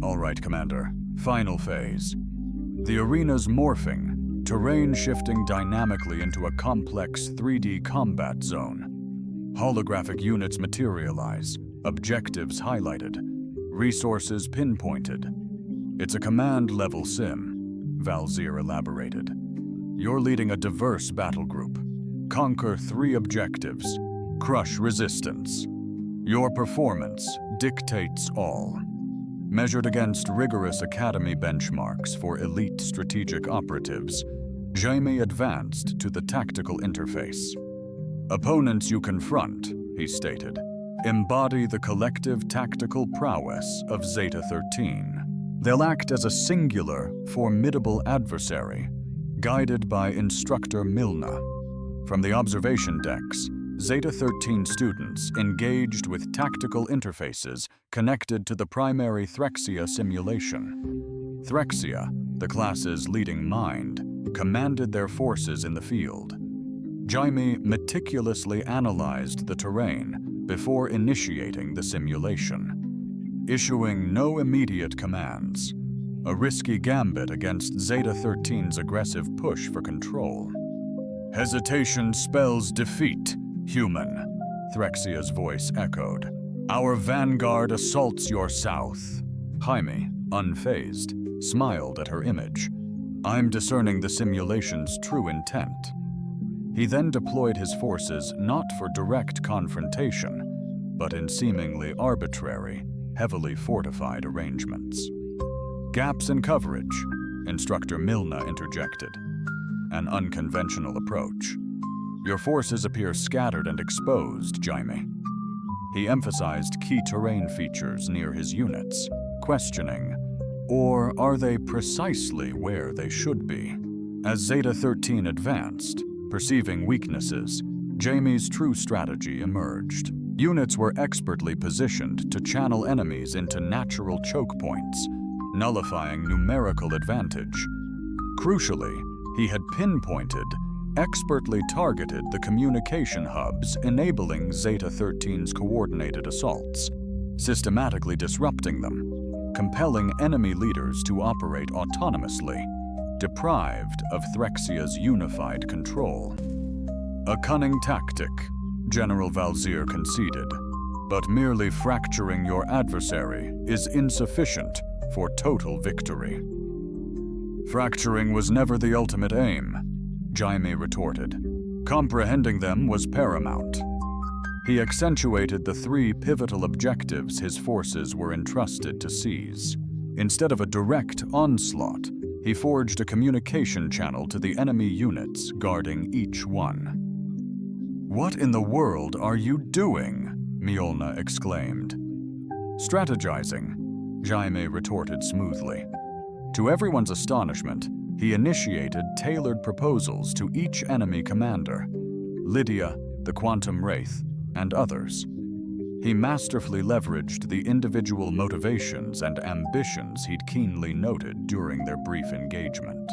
"All right, Commander. Final phase. The arena's morphing, terrain shifting dynamically into a complex 3D combat zone. Holographic units materialize, objectives highlighted, resources pinpointed. It's a command-level sim," Valzir elaborated. "You're leading a diverse battle group. Conquer 3 objectives. Crush resistance. Your performance dictates all." Measured against rigorous academy benchmarks for elite strategic operatives, Jaime advanced to the tactical interface. "Opponents you confront," he stated, "embody the collective tactical prowess of Zeta 13. They'll act as a singular, formidable adversary, guided by Instructor Milna. From the observation decks, Zeta 13 students engaged with tactical interfaces connected to the primary Threxia simulation. Threxia, the class's leading mind, commanded their forces in the field. Jaime meticulously analyzed the terrain before initiating the simulation, issuing no immediate commands, a risky gambit against Zeta 13's aggressive push for control. "Hesitation spells defeat, human," Threxia's voice echoed. "Our vanguard assaults your south." Jaime, unfazed, smiled at her image. "I'm discerning the simulation's true intent." He then deployed his forces not for direct confrontation, but in seemingly arbitrary, heavily fortified arrangements. "Gaps in coverage," Instructor Milna interjected. "An unconventional approach." Your forces appear scattered and exposed, Jaime. He emphasized key terrain features near his units, questioning, or are they precisely where they should be? As Zeta-13 advanced, perceiving weaknesses, Jaime's true strategy emerged. Units were expertly positioned to channel enemies into natural choke points, nullifying numerical advantage. Crucially, he had pinpointed, expertly targeted the communication hubs enabling Zeta-13's coordinated assaults, systematically disrupting them, compelling enemy leaders to operate autonomously, deprived of Threxia's unified control. A cunning tactic, General Valzir conceded, but merely fracturing your adversary is insufficient for total victory. Fracturing was never the ultimate aim, Jaime retorted. Comprehending them was paramount. He accentuated the three pivotal objectives his forces were entrusted to seize. Instead of a direct onslaught, he forged a communication channel to the enemy units guarding each one. "What in the world are you doing?" Mjolnir exclaimed. "Strategizing," Jaime retorted smoothly. To everyone's astonishment, he initiated tailored proposals to each enemy commander, Lydia, the Quantum Wraith, and others. He masterfully leveraged the individual motivations and ambitions he'd keenly noted during their brief engagement.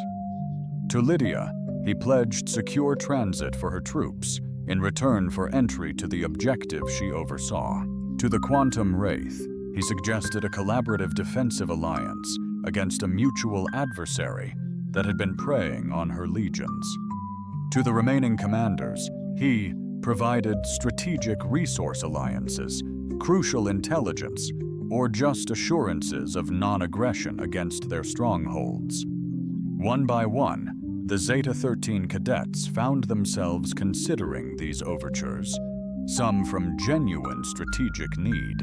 To Lydia, he pledged secure transit for her troops in return for entry to the objective she oversaw. To the Quantum Wraith, he suggested a collaborative defensive alliance against a mutual adversary that had been preying on her legions. To the remaining commanders, he provided strategic resource alliances, crucial intelligence, or just assurances of non-aggression against their strongholds. One by one, the Zeta-13 cadets found themselves considering these overtures, some from genuine strategic need,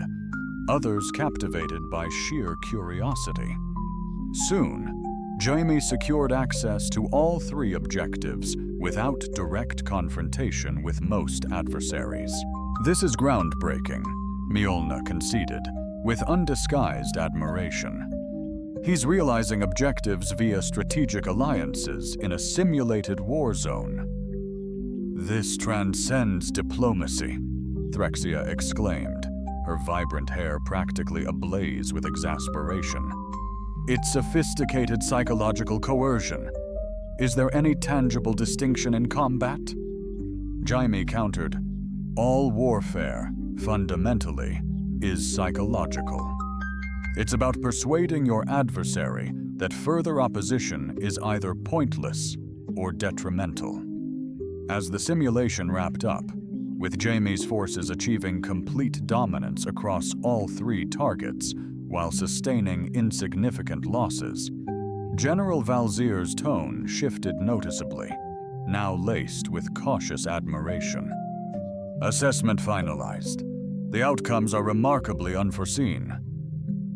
others captivated by sheer curiosity. Soon, Jaime secured access to all three objectives without direct confrontation with most adversaries. "This is groundbreaking," Mjolnir conceded, with undisguised admiration. "He's realizing objectives via strategic alliances in a simulated war zone." "This transcends diplomacy," Threxia exclaimed, her vibrant hair practically ablaze with exasperation. "It's sophisticated psychological coercion. Is there any tangible distinction in combat?" Jaime countered, "All warfare, fundamentally, is psychological. It's about persuading your adversary that further opposition is either pointless or detrimental." As the simulation wrapped up, with Jaime's forces achieving complete dominance across all three targets while sustaining insignificant losses, General Valzir's tone shifted noticeably, now laced with cautious admiration. "Assessment finalized. The outcomes are remarkably unforeseen."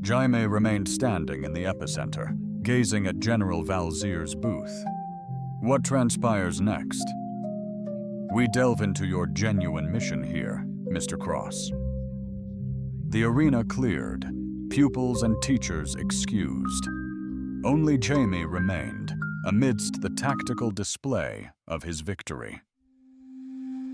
Jaime remained standing in the epicenter, gazing at General Valzir's booth. "What transpires next?" "We delve into your genuine mission here, Mr. Cross." The arena cleared, pupils and teachers excused. Only Jaime remained, amidst the tactical display of his victory.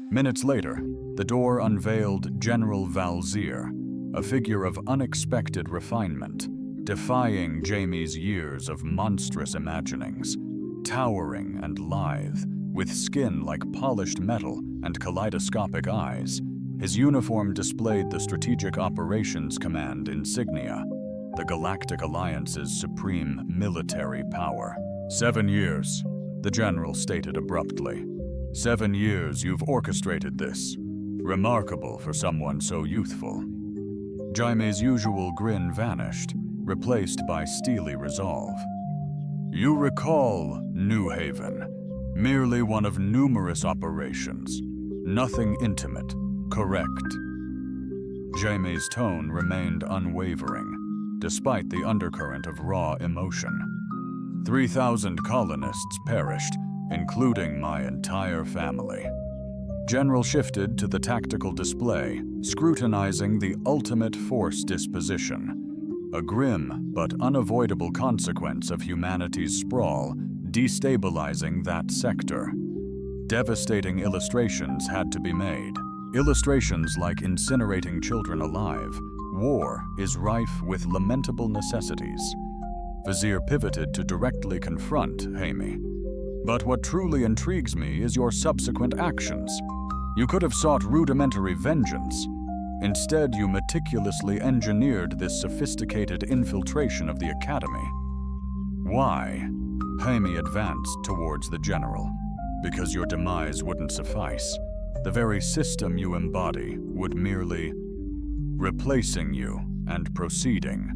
Minutes later, the door unveiled General Valzir, a figure of unexpected refinement, defying Jaime's years of monstrous imaginings. Towering and lithe, with skin like polished metal and kaleidoscopic eyes, his uniform displayed the Strategic Operations Command insignia, the Galactic Alliance's supreme military power. 7 years, the general stated abruptly. 7 years you've orchestrated this. Remarkable for someone so youthful. Jaime's usual grin vanished, replaced by steely resolve. "You recall New Haven, merely one of numerous operations. Nothing intimate, correct?" Jaime's tone remained unwavering, despite the undercurrent of raw emotion. 3,000 colonists perished, including my entire family. General shifted to the tactical display, scrutinizing the ultimate force disposition, a grim but unavoidable consequence of humanity's sprawl, destabilizing that sector. Devastating illustrations had to be made. Illustrations like incinerating children alive. War is rife with lamentable necessities. Vizier pivoted to directly confront Jaime. But what truly intrigues me is your subsequent actions. You could have sought rudimentary vengeance. Instead, you meticulously engineered this sophisticated infiltration of the Academy. Why? Jaime advanced towards the general. Because your demise wouldn't suffice. The very system you embody would merely replacing you and proceeding.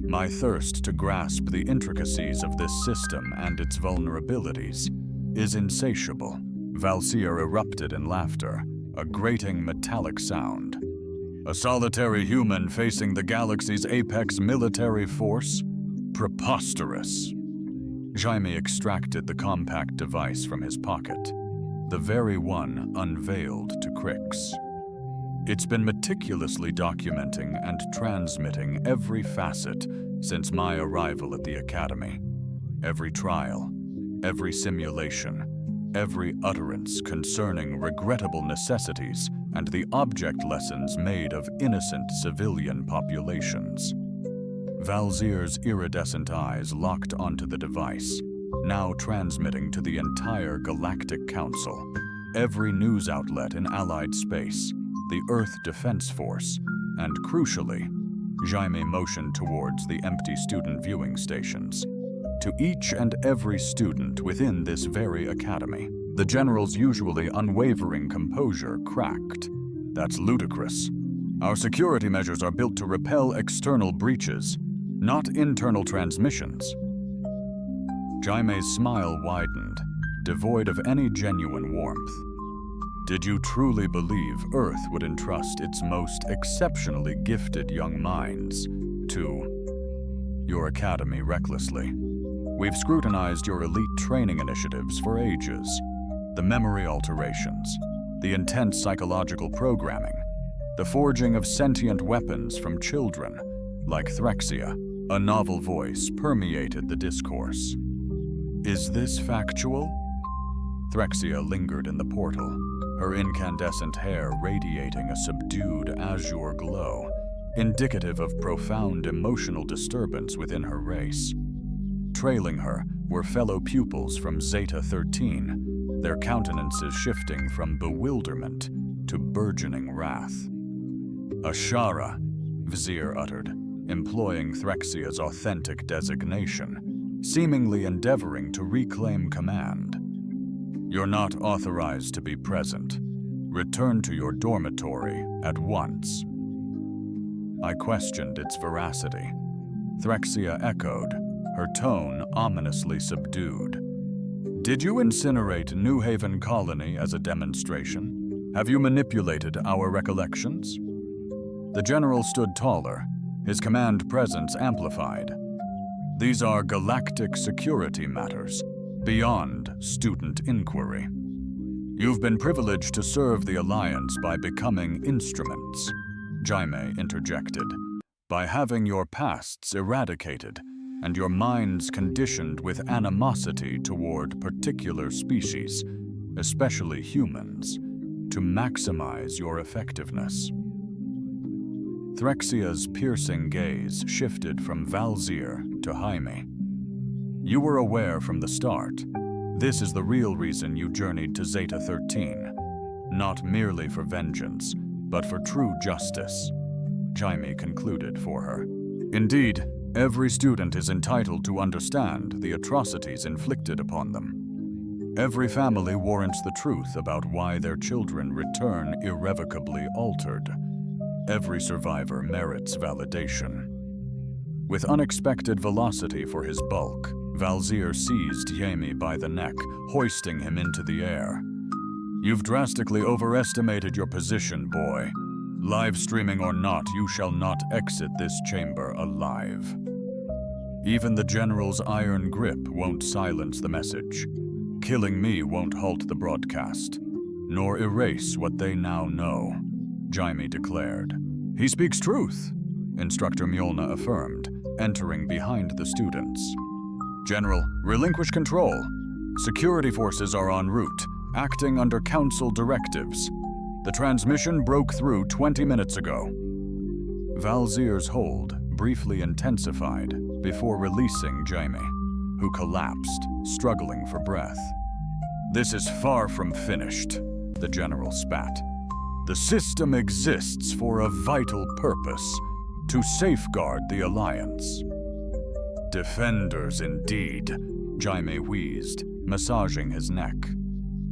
My thirst to grasp the intricacies of this system and its vulnerabilities is insatiable. Valseer erupted in laughter, a grating metallic sound. A solitary human facing the galaxy's apex military force? Preposterous. Jaime extracted the compact device from his pocket, the very one unveiled to Crix. It's been meticulously documenting and transmitting every facet since my arrival at the Academy. Every trial, every simulation, every utterance concerning regrettable necessities and the object lessons made of innocent civilian populations. Valseer's iridescent eyes locked onto the device, now transmitting to the entire Galactic Council, every news outlet in Allied space, the Earth Defense Force, and crucially, Jaime motioned towards the empty student viewing stations. To each and every student within this very academy, the general's usually unwavering composure cracked. That's ludicrous. Our security measures are built to repel external breaches, not internal transmissions. Jaime's smile widened, devoid of any genuine warmth. Did you truly believe Earth would entrust its most exceptionally gifted young minds to your academy recklessly? We've scrutinized your elite training initiatives for ages. The memory alterations, the intense psychological programming, the forging of sentient weapons from children, like Threxia. A novel voice permeated the discourse. Is this factual? Threxia lingered in the portal, her incandescent hair radiating a subdued azure glow, indicative of profound emotional disturbance within her race. Trailing her were fellow pupils from Zeta 13, their countenances shifting from bewilderment to burgeoning wrath. Ashara, Vizier uttered, employing Threxia's authentic designation, seemingly endeavoring to reclaim command. You're not authorized to be present. Return to your dormitory at once. I questioned its veracity. Threxia echoed, her tone ominously subdued. Did you incinerate New Haven Colony as a demonstration? Have you manipulated our recollections? The general stood taller, his command presence amplified. These are galactic security matters, beyond student inquiry. You've been privileged to serve the Alliance by becoming instruments, Jaime interjected, by having your pasts eradicated and your minds conditioned with animosity toward particular species, especially humans, to maximize your effectiveness. Threxia's piercing gaze shifted from Valseer to Jaime. You were aware from the start. This is the real reason you journeyed to Zeta 13, not merely for vengeance, but for true justice, Jaime concluded for her. Indeed, every student is entitled to understand the atrocities inflicted upon them. Every family warrants the truth about why their children return irrevocably altered. Every survivor merits validation. With unexpected velocity for his bulk, Valseer seized Jaime by the neck, hoisting him into the air. You've drastically overestimated your position, boy. Live streaming or not, you shall not exit this chamber alive. Even the General's iron grip won't silence the message. Killing me won't halt the broadcast. nor erase what they now know, Jaime declared. He speaks truth, Instructor Mjolnir affirmed, entering behind the students. General, relinquish control. Security forces are en route, acting under Council directives. The transmission broke through 20 minutes ago. Valzir's hold briefly intensified before releasing Jaime, who collapsed, struggling for breath. This is far from finished, the general spat. The system exists for a vital purpose, to safeguard the Alliance. Defenders indeed, Jaime wheezed, massaging his neck.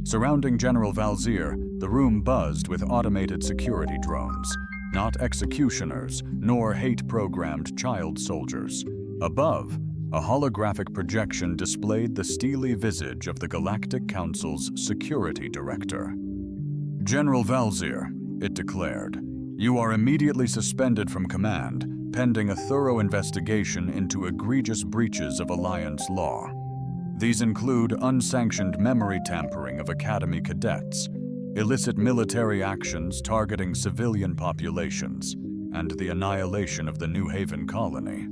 Surrounding General Valzir, the room buzzed with automated security drones, not executioners, nor hate-programmed child soldiers. Above, a holographic projection displayed the steely visage of the Galactic Council's security director. General Valzir, it declared, you are immediately suspended from command, pending a thorough investigation into egregious breaches of Alliance law. These include unsanctioned memory tampering of Academy cadets, illicit military actions targeting civilian populations, and the annihilation of the New Haven colony.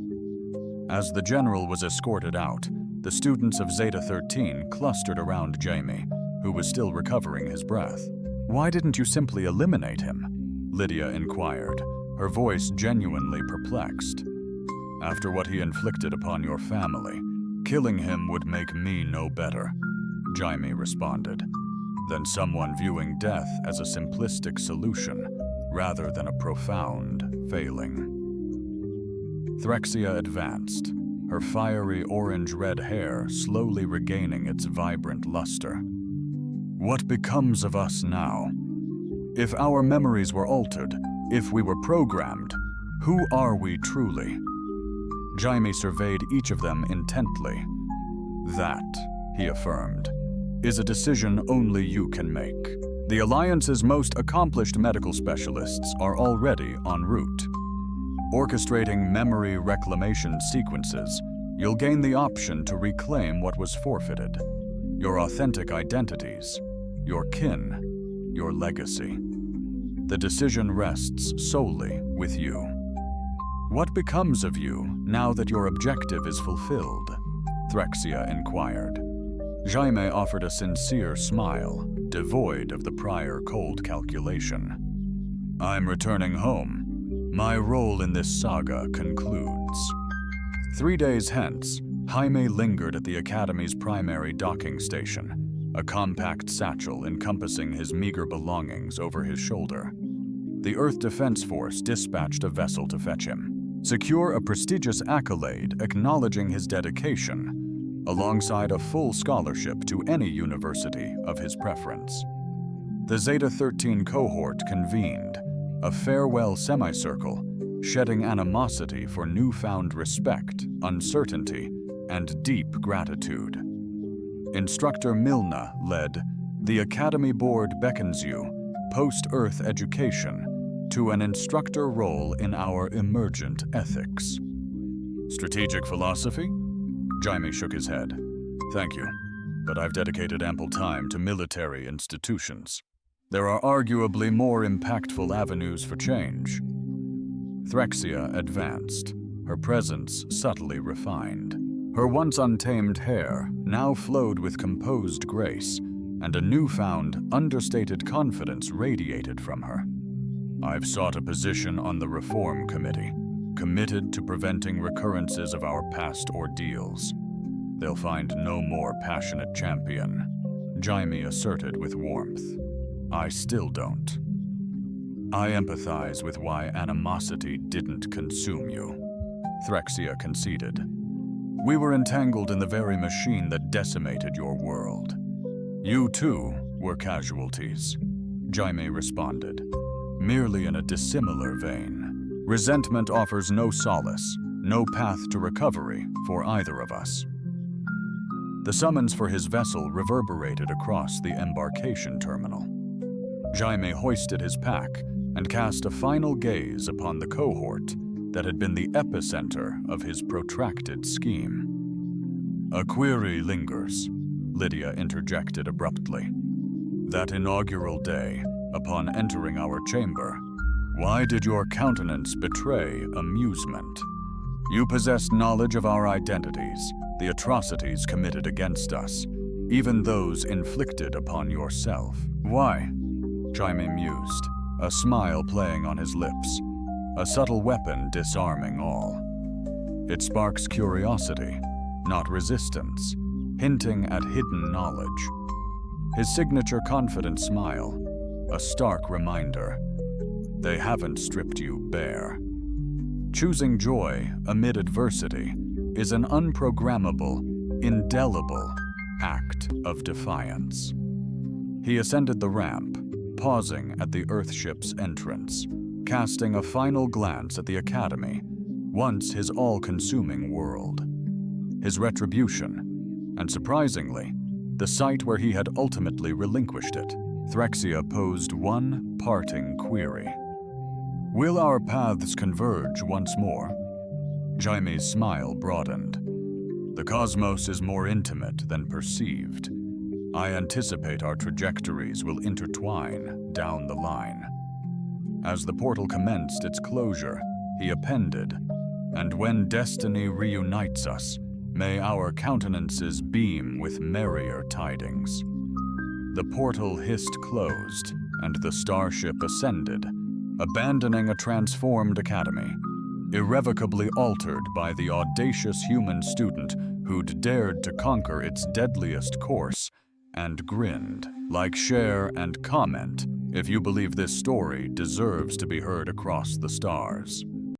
As the general was escorted out, the students of Zeta 13 clustered around Jaime, who was still recovering his breath. Why didn't you simply eliminate him? Lydia inquired, her voice genuinely perplexed. After what he inflicted upon your family, killing him would make me no better, Jaime responded, than someone viewing death as a simplistic solution rather than a profound failing. Threxia advanced, her fiery orange-red hair slowly regaining its vibrant luster. What becomes of us now? If our memories were altered, if we were programmed, who are we truly? Jaime surveyed each of them intently. That, he affirmed, is a decision only you can make. The Alliance's most accomplished medical specialists are already en route. Orchestrating memory reclamation sequences, you'll gain the option to reclaim what was forfeited. Your authentic identities, your kin, your legacy. The decision rests solely with you. What becomes of you now that your objective is fulfilled? Threxia inquired. Jaime offered a sincere smile, devoid of the prior cold calculation. I'm returning home. My role in this saga concludes. 3 days hence, Jaime lingered at the Academy's primary docking station, a compact satchel encompassing his meager belongings over his shoulder. The Earth Defense Force dispatched a vessel to fetch him, secure a prestigious accolade acknowledging his dedication, alongside a full scholarship to any university of his preference. The Zeta 13 cohort convened, a farewell semicircle, shedding animosity for newfound respect, uncertainty, and deep gratitude. Instructor Milna led, the Academy Board beckons you, post-Earth education, to an instructor role in our emergent ethics. Strategic philosophy? Jaime shook his head. Thank you, but I've dedicated ample time to military institutions. There are arguably more impactful avenues for change. Threxia advanced, her presence subtly refined. Her once untamed hair now flowed with composed grace, and a newfound, understated confidence radiated from her. I've sought a position on the Reform Committee, committed to preventing recurrences of our past ordeals. They'll find no more passionate champion, Jaime asserted with warmth. I still don't. I empathize with why animosity didn't consume you, Threxia conceded. We were entangled in the very machine that decimated your world. You too were casualties, Jaime responded, merely in a dissimilar vein. Resentment offers no solace, no path to recovery for either of us. The summons for his vessel reverberated across the embarkation terminal. Jaime hoisted his pack and cast a final gaze upon the cohort that had been the epicenter of his protracted scheme. A query lingers, Lydia interjected abruptly. That inaugural day, upon entering our chamber, why did your countenance betray amusement? You possessed knowledge of our identities, the atrocities committed against us, even those inflicted upon yourself. Why? Jaime mused, a smile playing on his lips, a subtle weapon disarming all. It sparks curiosity, not resistance, hinting at hidden knowledge. His signature confident smile, a stark reminder. They haven't stripped you bare. Choosing joy amid adversity is an unprogrammable, indelible act of defiance. He ascended the ramp, pausing at the Earthship's entrance, casting a final glance at the Academy, once his all-consuming world. His retribution, and surprisingly, the site where he had ultimately relinquished it. Threxia posed one parting query. Will our paths converge once more? Jaime's smile broadened. The cosmos is more intimate than perceived. I anticipate our trajectories will intertwine down the line. As the portal commenced its closure, he appended, and when destiny reunites us, may our countenances beam with merrier tidings. The portal hissed closed, and the starship ascended, abandoning a transformed academy, irrevocably altered by the audacious human student who'd dared to conquer its deadliest course and grinned. Like, share, and comment if you believe this story deserves to be heard across the stars.